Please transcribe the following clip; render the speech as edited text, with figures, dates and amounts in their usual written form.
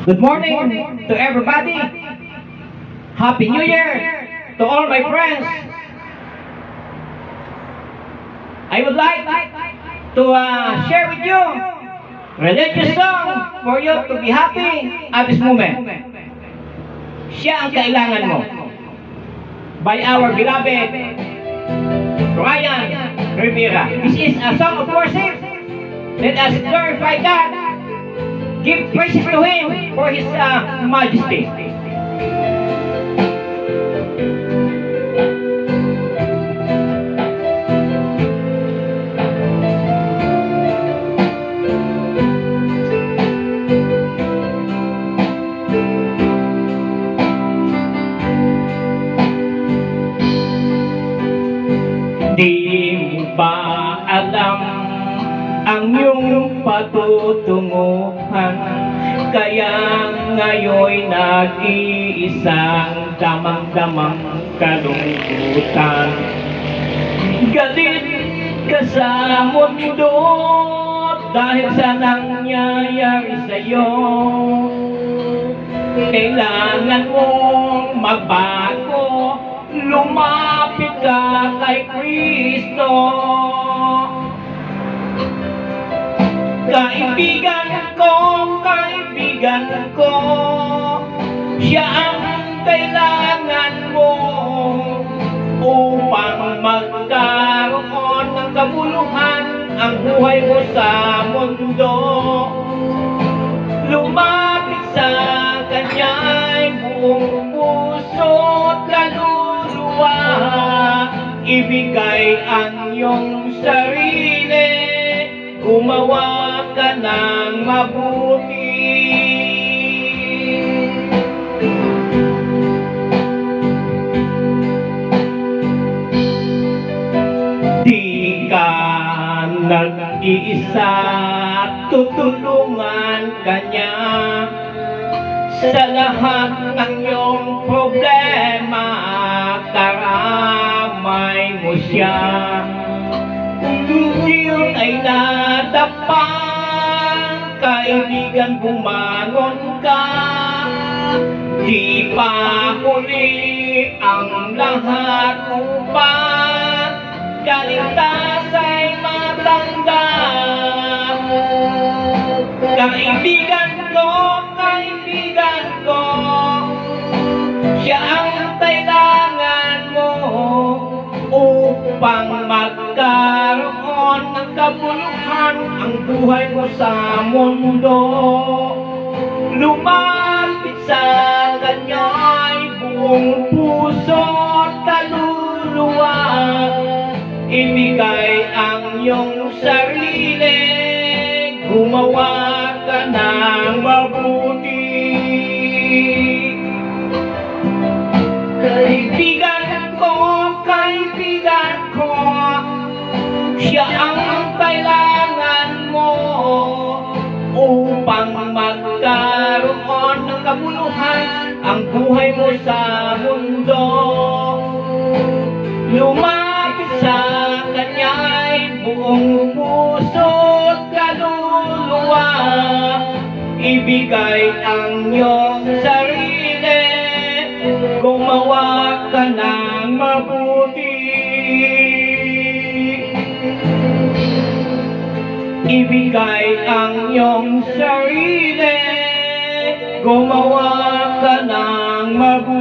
Good morning to everybody. Happy New Year to all my friends. I would like to share with you religious song for you to be happy at this moment. Siya ang kailangan mo. By our beloved Ryan Rivera. This is a song of worship. Let us glorify God. Give praises to Him for His majesty. Di mo ba alam ang iyong patutunguhan? Kaya ngayon'y nag-iisang damang-damang kalungkutan. Galit ka sa mundo dahil sa nangyayari sa'yo. Kailangan mong magbago, lumapit ka kay Kristo. Kaibigan ko, siya ang kailangan mo upang magkaroon ng kabuluhan ang buhay mo sa mundo. Lumapit sa Kanya'y buong puso't kaluluwa, ibigay ang iyong sarili, gumawa ka ng mabuti. Di ka nag-iisa, tutulungan ka niya sa lahat ng iyong problema, karamay mo siya. Kung yun ay nadapa, kaibigan, bumangon ka. Di pa huli ang lahat upang kaligtasa'y matanggap. Kaibigan ko, siya ang kailangan mo upang magkaroon ng kabuluhan ang buhay mo sa mundo. Lumapit sa Kanya'y buong puso't kaluluwa, ibigay ang iyong sarili, gumawa ka ng mabuti. Kaibigan ko, siya ang kailangan mo upang magkaroon ng kabuluhan ang buhay mo sa mundo. Lumapit sa Kanya'y buong puso't kaluluwa, ibigay ang iyong sarili, gumawa ka ng mabuti. Ibigay ang iyong sarili, gumawa ka ng mabuti.